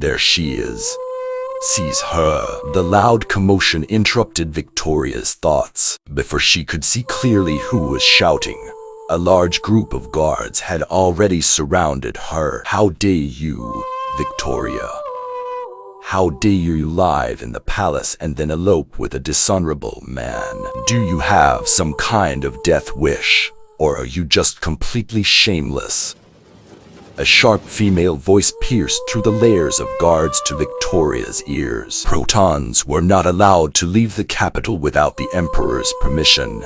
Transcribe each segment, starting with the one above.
There she is. Seize her. The loud commotion interrupted Victoria's thoughts. Before she could see clearly who was shouting, a large group of guards had already surrounded her. How dare you, Victoria? How dare you live in the palace and then elope with a dishonorable man? Do you have some kind of death wish, or are you just completely shameless? A sharp female voice pierced through the layers of guards to Victoria's ears. Protons were not allowed to leave the capital without the Emperor's permission.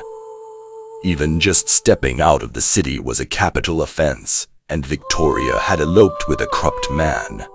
Even just stepping out of the city was a capital offense, and Victoria had eloped with a corrupt man,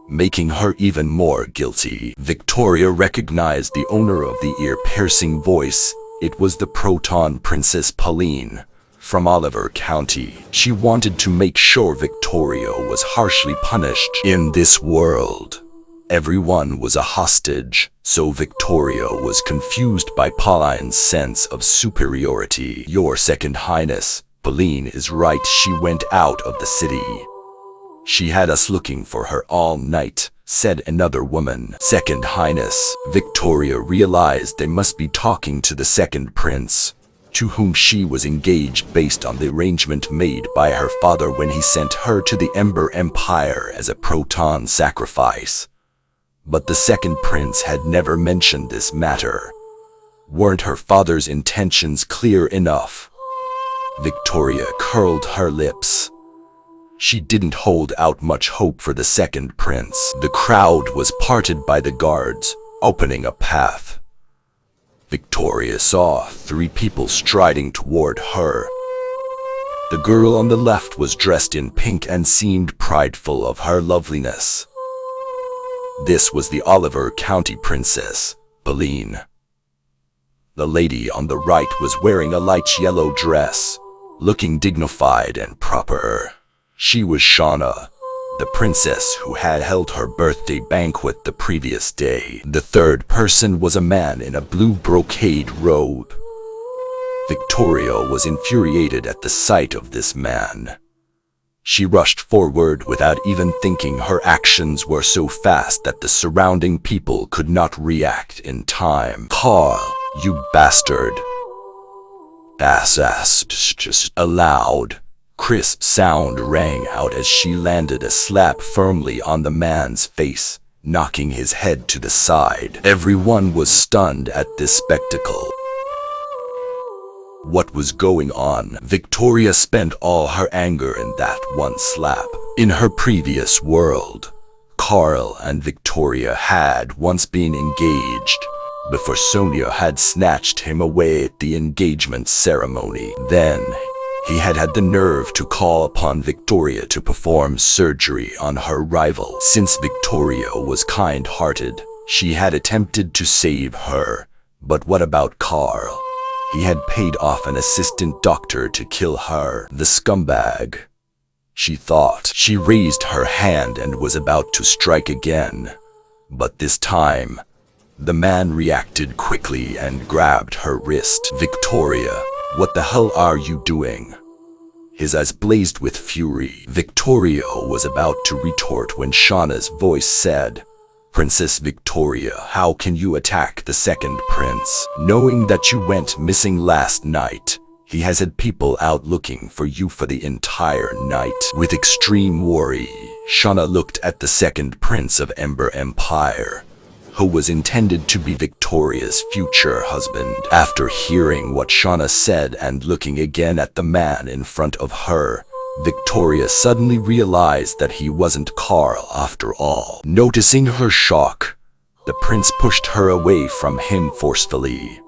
making her even more guilty. Victoria recognized the owner of the ear-piercing voice. It was the Proton Princess Pauline from Oliver County. She wanted to make sure Victoria was harshly punished. In this world, everyone was a hostage, so Victoria was confused by Pauline's sense of superiority. Your Second Highness, Pauline is right. She went out of the city. She had us looking for her all night, said another woman. Second Highness, Victoria realized they must be talking to the second prince, to whom she was engaged based on the arrangement made by her father when he sent her to the Ember Empire as a proton sacrifice. But the second prince had never mentioned this matter. Weren't her father's intentions clear enough? Victoria curled her lips. She didn't hold out much hope for the second prince. The crowd was parted by the guards, opening a path. Victoria saw 3 people striding toward her. The girl on the left was dressed in pink and seemed prideful of her loveliness. This was the Oliver County Princess, Pauline. The lady on the right was wearing a light yellow dress, looking dignified and proper. She was Shauna, the princess who had held her birthday banquet the previous day. The third person was a man in a blue brocade robe. Victoria was infuriated at the sight of this man. She rushed forward without even thinking. Her actions were so fast that the surrounding people could not react in time. Carl, you bastard! Just a loud, crisp sound rang out as she landed a slap firmly on the man's face, knocking his head to the side. Everyone was stunned at this spectacle. What was going on? Victoria spent all her anger in that one slap. In her previous world, Carl and Victoria had once been engaged, before Sonia had snatched him away at the engagement ceremony. Then, he had the nerve to call upon Victoria to perform surgery on her rival. Since Victoria was kind-hearted, she had attempted to save her. But what about Carl? He had paid off an assistant doctor to kill her. The scumbag, she thought. She raised her hand and was about to strike again. But this time, the man reacted quickly and grabbed her wrist. Victoria, what the hell are you doing? His eyes blazed with fury. Victoria was about to retort when Shauna's voice said, Princess Victoria, how can you attack the second prince? Knowing that you went missing last night, he has had people out looking for you for the entire night. With extreme worry, Shauna looked at the second prince of Ember Empire, who was intended to be Victoria's future husband. After hearing what Shauna said and looking again at the man in front of her, Victoria suddenly realized that he wasn't Carl after all. Noticing her shock, the prince pushed her away from him forcefully.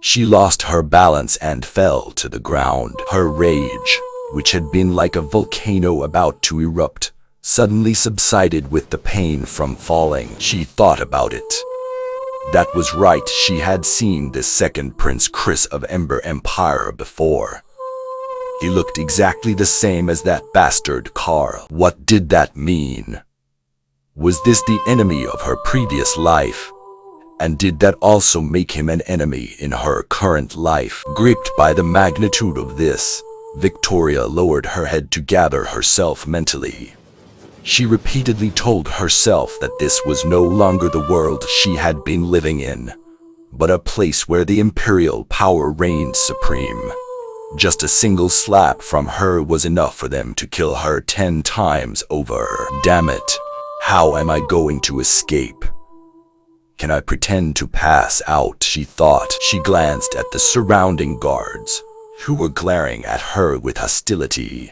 She lost her balance and fell to the ground. Her rage, which had been like a volcano about to erupt, suddenly subsided with the pain from falling. She thought about it. That was right, she had seen this second Prince Chris of Ember Empire before. He looked exactly the same as that bastard Carl. What did that mean? Was this the enemy of her previous life? And did that also make him an enemy in her current life? Gripped by the magnitude of this, Victoria lowered her head to gather herself mentally. She repeatedly told herself that this was no longer the world she had been living in, but a place where the imperial power reigned supreme. Just a single slap from her was enough for them to kill her 10 times over. Damn it, how am I going to escape? Can I pretend to pass out? She thought. She glanced at the surrounding guards, who were glaring at her with hostility.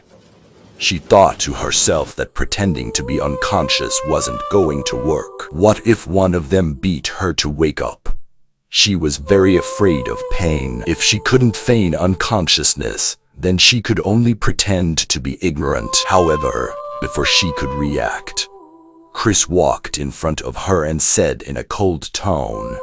She thought to herself that pretending to be unconscious wasn't going to work. What if one of them beat her to wake up? She was very afraid of pain. If she couldn't feign unconsciousness, then she could only pretend to be ignorant. However, before she could react, Chris walked in front of her and said in a cold tone,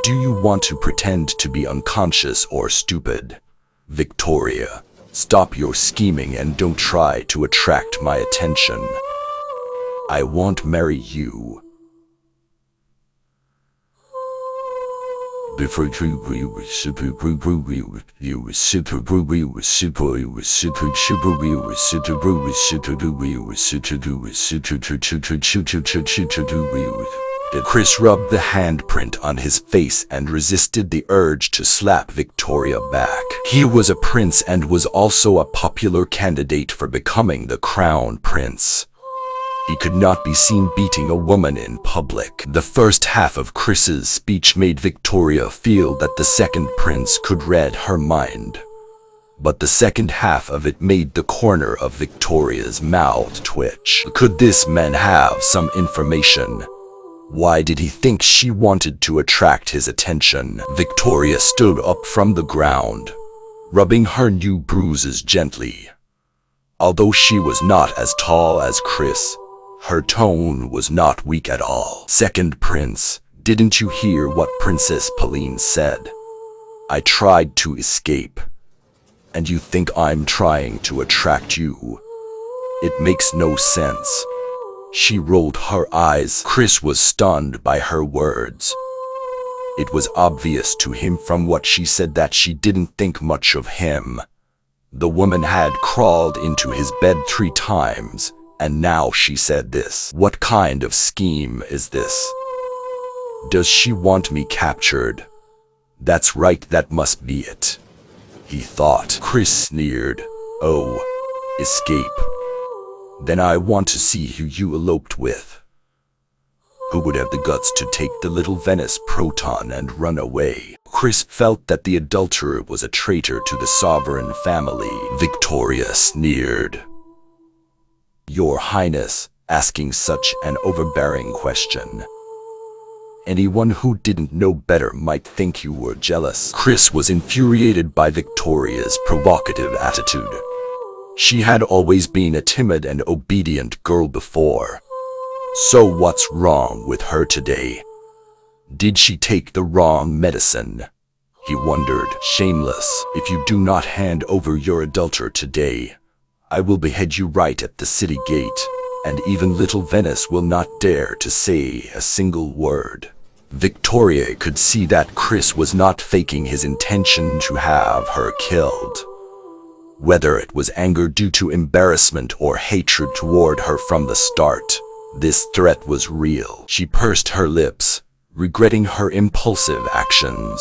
"Do you want to pretend to be unconscious or stupid? Victoria, stop your scheming and don't try to attract my attention. I won't marry you." Chris rubbed the handprint on his face and resisted the urge to slap Victoria back. He was a prince and was also a popular candidate for becoming the crown prince. He could not be seen beating a woman in public. The first half of Chris's speech made Victoria feel that the second prince could read her mind. But the second half of it made the corner of Victoria's mouth twitch. Could this man have some information? Why did he think she wanted to attract his attention? Victoria stood up from the ground, rubbing her new bruises gently. Although she was not as tall as Chris, her tone was not weak at all. "Second prince, didn't you hear what Princess Pauline said? I tried to escape, and you think I'm trying to attract you? It makes no sense." She rolled her eyes. Chris was stunned by her words. It was obvious to him from what she said that she didn't think much of him. The woman had crawled into his bed 3 times, and now she said this. What kind of scheme is this? Does she want me captured? That's right, that must be it, he thought. Chris sneered. Oh, escape. Then I want to see who you eloped with. Who would have the guts to take the little Venice proton and run away? Chris felt that the adulterer was a traitor to the sovereign family. Victoria sneered. Your Highness, asking such an overbearing question. Anyone who didn't know better might think you were jealous. Chris was infuriated by Victoria's provocative attitude. She had always been a timid and obedient girl before. So what's wrong with her today? Did she take the wrong medicine? He wondered. Shameless, if you do not hand over your adulterer today, I will behead you right at the city gate, and even little Venice will not dare to say a single word. Victoria could see that Chris was not faking his intention to have her killed. Whether it was anger due to embarrassment or hatred toward her from the start, this threat was real. She pursed her lips, regretting her impulsive actions.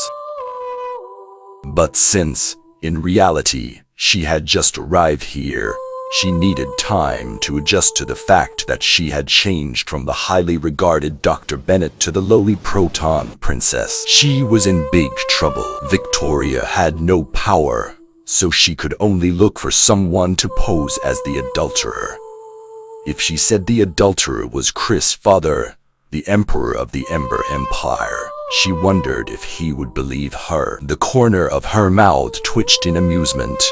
But since, in reality, she had just arrived here, she needed time to adjust to the fact that she had changed from the highly regarded Dr. Bennett to the lowly Proton Princess. She was in big trouble. Victoria had no power, so she could only look for someone to pose as the adulterer. If she said the adulterer was Chris' father, the Emperor of the Ember Empire, she wondered if he would believe her. The corner of her mouth twitched in amusement,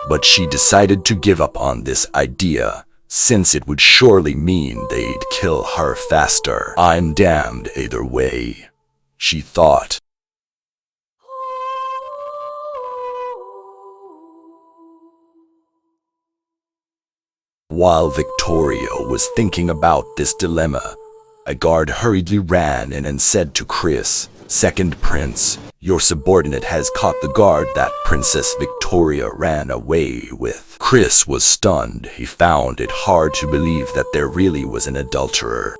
but she decided to give up on this idea, since it would surely mean they'd kill her faster. I'm damned either way, she thought. While Victoria was thinking about this dilemma, a guard hurriedly ran in and said to Chris, Second Prince, your subordinate has caught the guard that Princess Victoria ran away with. Chris was stunned. He found it hard to believe that there really was an adulterer.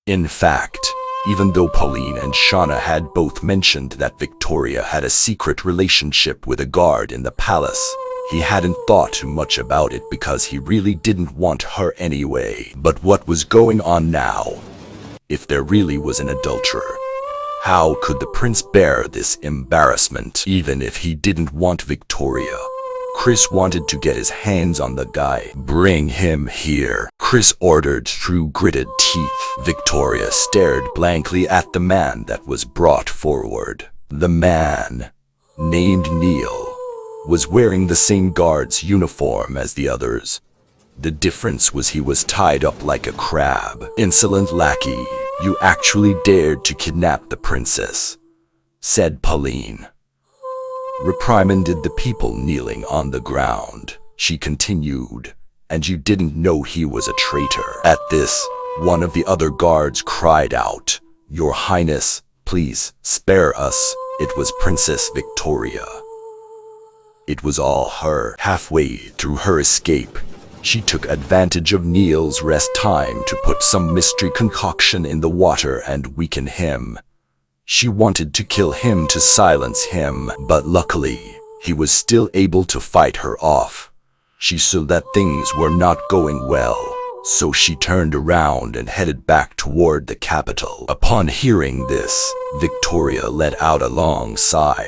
In fact, even though Pauline and Shauna had both mentioned that Victoria had a secret relationship with a guard in the palace, he hadn't thought too much about it because he really didn't want her anyway. But what was going on now? If there really was an adulterer, how could the prince bear this embarrassment? Even if he didn't want Victoria, Chris wanted to get his hands on the guy. Bring him here, Chris ordered through gritted teeth. Victoria stared blankly at the man that was brought forward. The man, named Neil, was wearing the same guard's uniform as the others. The difference was he was tied up like a crab. Insolent lackey, you actually dared to kidnap the princess, said Pauline. Reprimanded the people kneeling on the ground. She continued, and you didn't know he was a traitor. At this, one of the other guards cried out, Your Highness, please spare us. It was Princess Victoria. It was all her. Halfway through her escape, she took advantage of Neil's rest time to put some mystery concoction in the water and weaken him. She wanted to kill him to silence him, but luckily, he was still able to fight her off. She saw that things were not going well, so she turned around and headed back toward the capital. Upon hearing this, Victoria let out a long sigh.